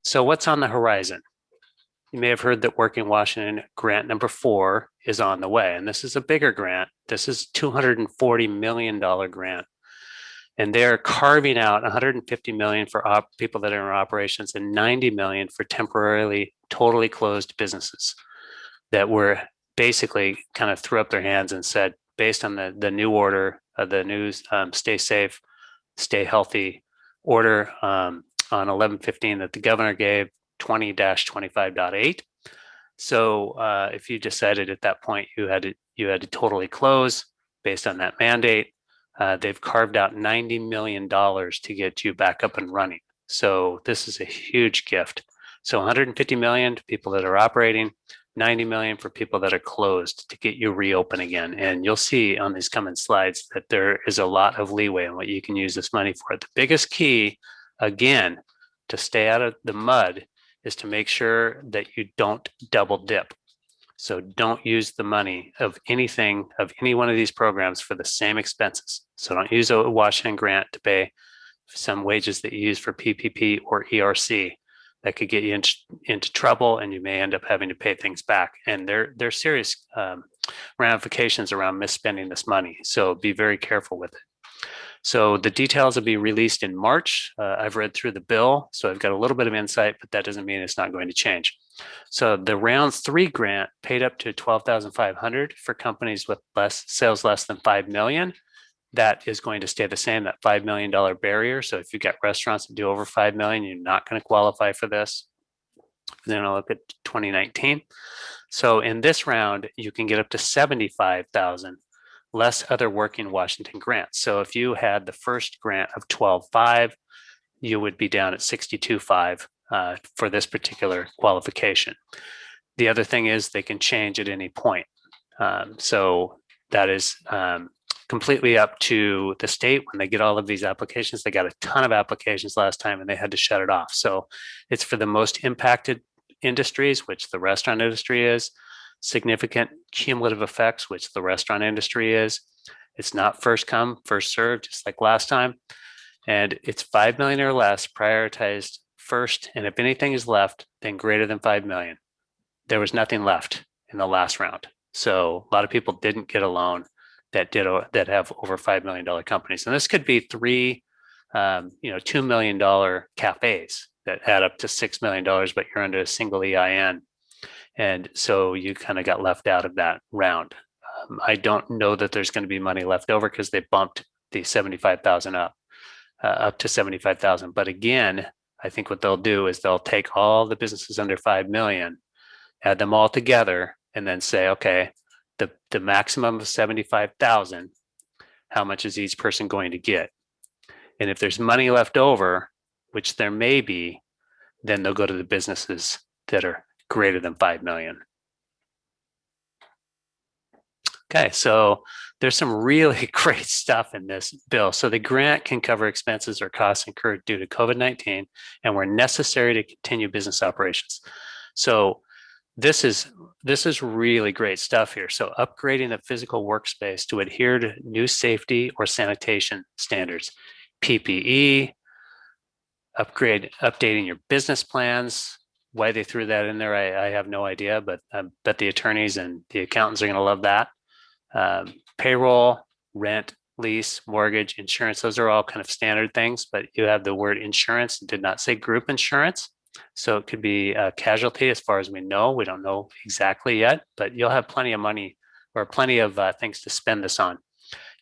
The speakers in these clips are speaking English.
So what's on the horizon? You may have heard that Working Washington grant number 4 is on the way, and this is a bigger grant. This is $240 million grant, and they're carving out 150 million for people that are in operations and 90 million for temporarily totally closed businesses that were basically kind of threw up their hands and said, based on the new order of the news, stay safe, stay healthy order on 11/15 that the governor gave 20-25.8. So if you decided at that point you had to totally close based on that mandate, they've carved out $90 million to get you back up and running. So this is a huge gift. So 150 million to people that are operating, 90 million for people that are closed to get you reopen again. And you'll see on these coming slides that there is a lot of leeway in what you can use this money for. The biggest key, again, to stay out of the mud is to make sure that you don't double dip. So don't use the money of anything, of any one of these programs for the same expenses. So don't use a Washington grant to pay some wages that you use for PPP or ERC. That could get you into trouble, and you may end up having to pay things back. And there's serious ramifications around misspending this money. So be very careful with it. So the details will be released in March. I've read through the bill, so I've got a little bit of insight, but that doesn't mean it's not going to change. So the round 3 grant paid up to 12,500 for companies with sales less than 5 million. That is going to stay the same, that $5 million barrier. So if you've got restaurants that do over 5 million, you're not going to qualify for this. Then I'll look at 2019. So in this round, you can get up to 75,000 less other Working Washington grants. So if you had the first grant of 12.5, you would be down at 62.5 for this particular qualification. The other thing is they can change at any point. So that is completely up to the state when they get all of these applications. They got a ton of applications last time and they had to shut it off. So it's for the most impacted industries, which the restaurant industry is, significant cumulative effects, which the restaurant industry is. It's not first come, first served, just like last time. And it's 5 million or less prioritized first. And if anything is left, then greater than 5 million. There was nothing left in the last round. So a lot of people didn't get a loan that have over $5 million companies. And this could be $2 million cafes that add up to $6 million, but you're under a single EIN. And so you kind of got left out of that round. I don't know that there's going to be money left over because they bumped the 75,000 up to 75,000. But again, I think what they'll do is they'll take all the businesses under 5 million, add them all together, and then say, okay, the maximum of 75,000, how much is each person going to get? And if there's money left over, which there may be, then they'll go to the businesses that are greater than 5 million. Okay, so there's some really great stuff in this bill. So the grant can cover expenses or costs incurred due to COVID-19 and were necessary to continue business operations. So this is really great stuff here. So upgrading the physical workspace to adhere to new safety or sanitation standards, PPE, updating your business plans. Why they threw that in there, I have no idea, but I bet the attorneys and the accountants are going to love that. Payroll, rent, lease, mortgage, insurance, those are all kind of standard things, but you have the word insurance, it did not say group insurance. So it could be a casualty as far as we know. We don't know exactly yet, but you'll have plenty of money or plenty of things to spend this on.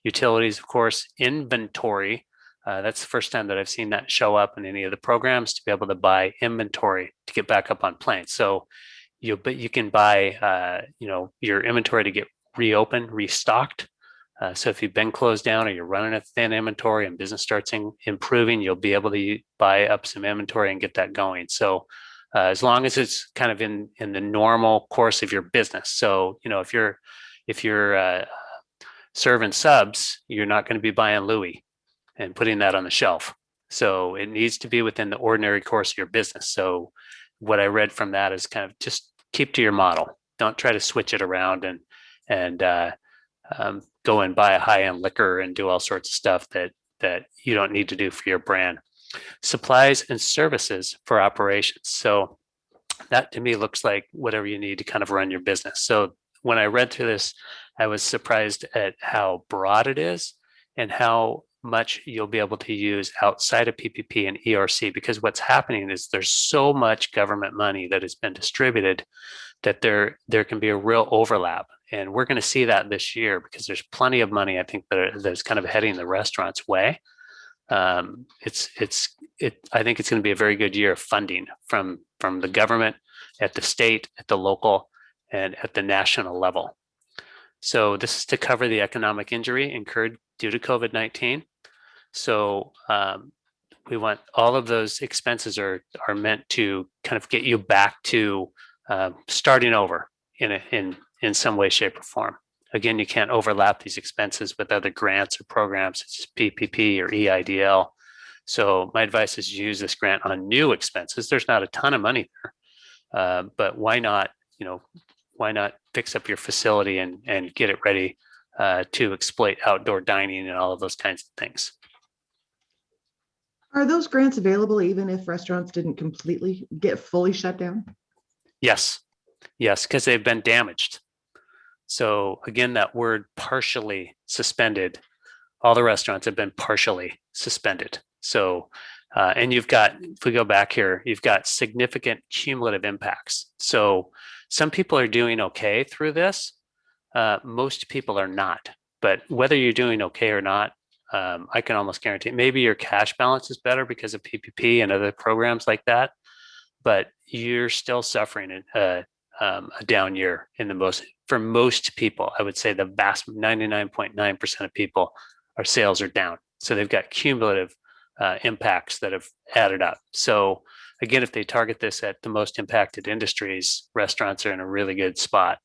Utilities, of course, inventory. That's the first time that I've seen that show up in any of the programs, to be able to buy inventory to get back up on planes. So you can buy your inventory to get reopened, restocked. So if you've been closed down or you're running a thin inventory and business starts improving, you'll be able to buy up some inventory and get that going. So as long as it's kind of in the normal course of your business. So if you're serving subs, you're not going to be buying Louis and putting that on the shelf. So it needs to be within the ordinary course of your business. So what I read from that is kind of just keep to your model. Don't try to switch it around and go and buy a high-end liquor and do all sorts of stuff that you don't need to do for your brand. Supplies and services for operations. So that to me looks like whatever you need to kind of run your business. So when I read through this, I was surprised at how broad it is and how much you'll be able to use outside of PPP and ERC, because what's happening is there's so much government money that has been distributed that there can be a real overlap. And we're going to see that this year because there's plenty of money, I think, that's kind of heading the restaurant's way. I think it's going to be a very good year of funding from the government, at the state, at the local, and at the national level. So this is to cover the economic injury incurred due to COVID-19. So we want all of those expenses are meant to kind of get you back to starting over in some way, shape, or form. Again, you can't overlap these expenses with other grants or programs such as PPP or EIDL. So my advice is use this grant on new expenses. There's not a ton of money there, but why not fix up your facility and get it ready to exploit outdoor dining and all of those kinds of things. Are those grants available even if restaurants didn't completely get fully shut down? Yes, because they've been damaged. So again, that word partially suspended, all the restaurants have been partially suspended. So, and you've got, if we go back here, you've got significant cumulative impacts. So some people are doing okay through this. Most people are not, but whether you're doing okay or not, I can almost guarantee maybe your cash balance is better because of PPP and other programs like that, but you're still suffering a down year for most people. I would say the vast 99.9% of people, our sales are down. So they've got cumulative impacts that have added up. So again, if they target this at the most impacted industries, restaurants are in a really good spot.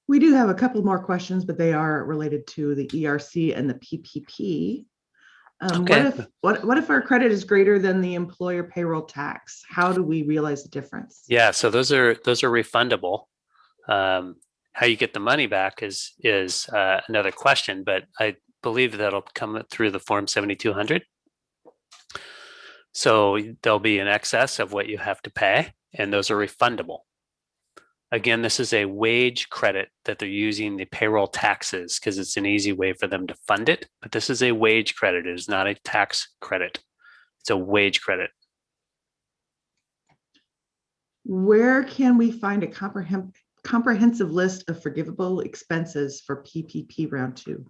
We do have a couple more questions, but they are related to the ERC and the PPP. Okay. What if our credit is greater than the employer payroll tax? How do we realize the difference? Yeah, so those are refundable. How you get the money back is another question, but I believe that'll come through the Form 7200. So there'll be an excess of what you have to pay, and those are refundable. Again, this is a wage credit that they're using the payroll taxes because it's an easy way for them to fund it. But this is a wage credit. It is not a tax credit. It's a wage credit. Where can we find a comprehensive list of forgivable expenses for PPP round 2?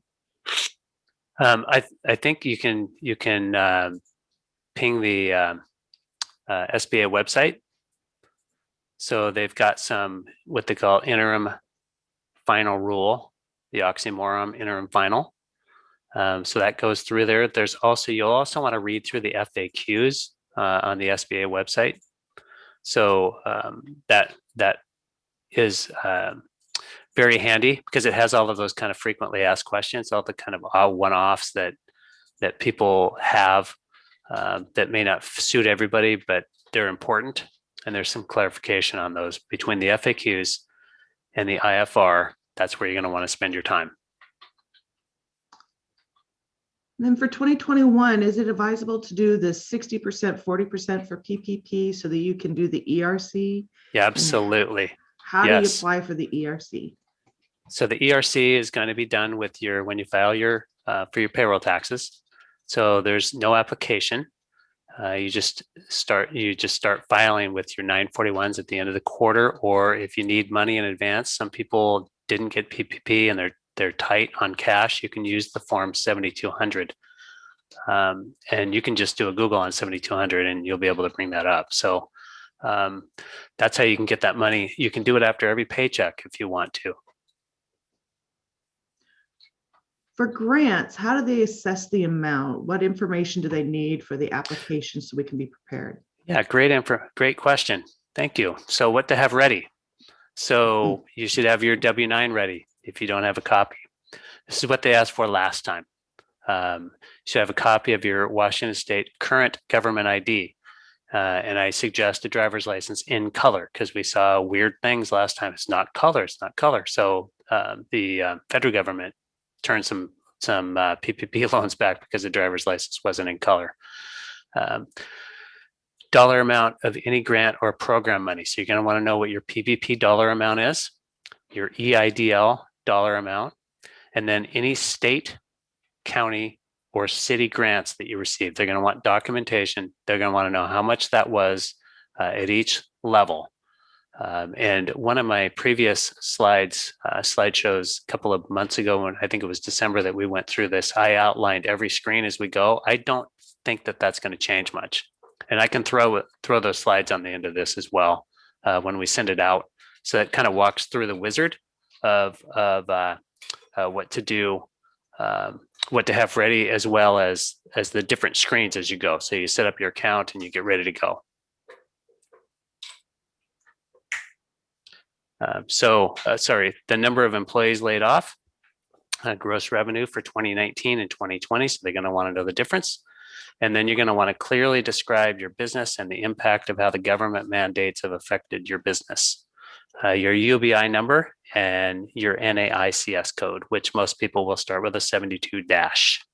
I think you can ping the SBA website. So they've got some what they call interim final rule, the oxymoron interim final. So that goes through there. There's also, you'll also want to read through the FAQs on the SBA website. So that is very handy because it has all of those kind of frequently asked questions, all the kind of one-offs that people have that may not suit everybody, but they're important. And there's some clarification on those between the FAQs and the IFR. That's where you're going to want to spend your time. And then for 2021, is it advisable to do the 60%, 40% for PPP so that you can do the ERC? Yeah, absolutely. How do you apply for the ERC? So the ERC is going to be done with when you file your for your payroll taxes. So there's no application. You just start filing with your 941s at the end of the quarter, or if you need money in advance. Some people didn't get PPP and they're tight on cash. You can use the Form 7200, and you can just do a Google on 7200 and you'll be able to bring that up. So that's how you can get that money. You can do it after every paycheck if you want to. For grants, how do they assess the amount? What information do they need for the application so we can be prepared? Yeah, great question. Thank you. So what to have ready? So you should have your W-9 ready if you don't have a copy. This is what they asked for last time. You should have a copy of your Washington State current government ID. And I suggest a driver's license in color because we saw weird things last time. It's not color. So the federal government turned some PPP loans back because the driver's license wasn't in color. Dollar amount of any grant or program money. So you're going to want to know what your PPP dollar amount is, your EIDL dollar amount, and then any state, county, or city grants that you received. They're going to want documentation. They're going to want to know how much that was at each level. And one of my previous slideshows a couple of months ago, when I think it was December that we went through this, I outlined every screen as we go. I don't think that that's going to change much. And I can throw those slides on the end of this as well when we send it out. So it kind of walks through the wizard of what to do, what to have ready, as well as the different screens as you go. So you set up your account and you get ready to go. Sorry, the number of employees laid off, gross revenue for 2019 and 2020. So they're going to want to know the difference. And then you're going to want to clearly describe your business and the impact of how the government mandates have affected your business. Your UBI number and your NAICS code, which most people will start with a 72 dash.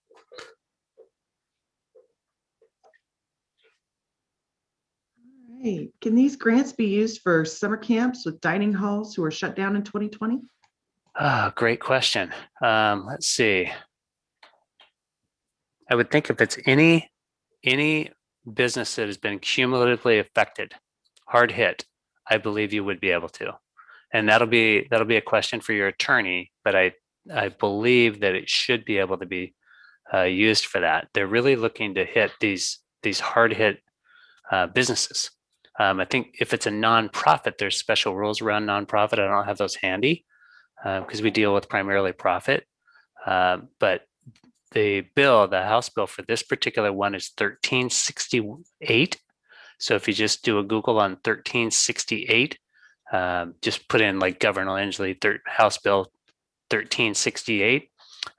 Right. Can these grants be used for summer camps with dining halls who were shut down in 2020? Great question. Let's see. I would think if it's any business that has been cumulatively affected, hard hit, I believe you would be able to. And that'll be a question for your attorney, but I believe that it should be able to be used for that. They're really looking to hit these hard hit businesses. I think if it's a nonprofit, there's special rules around nonprofit. I don't have those handy because we deal with primarily profit. But the House bill for this particular one is 1368. So if you just do a Google on 1368, just put in like Governor Inslee House Bill 1368.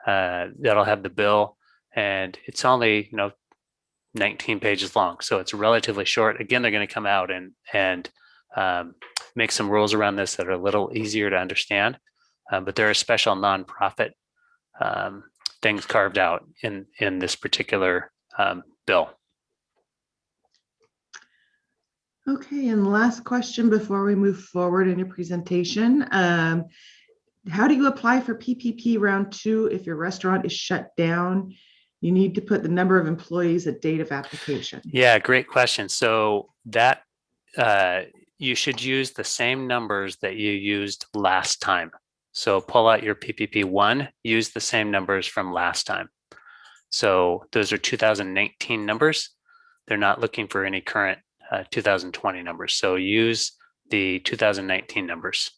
That'll have the bill, and it's only 19 pages long, so it's relatively short. Again, they're going to come out and make some rules around this that are a little easier to understand, but there are special nonprofit things carved out in this particular bill. Okay, and last question before we move forward in your presentation. How do you apply for PPP round 2 if your restaurant is shut down? You need to put the number of employees at date of application. Yeah, great question. So that you should use the same numbers that you used last time. So pull out your PPP 1, use the same numbers from last time. So those are 2019 numbers. They're not looking for any current 2020 numbers. So use the 2019 numbers.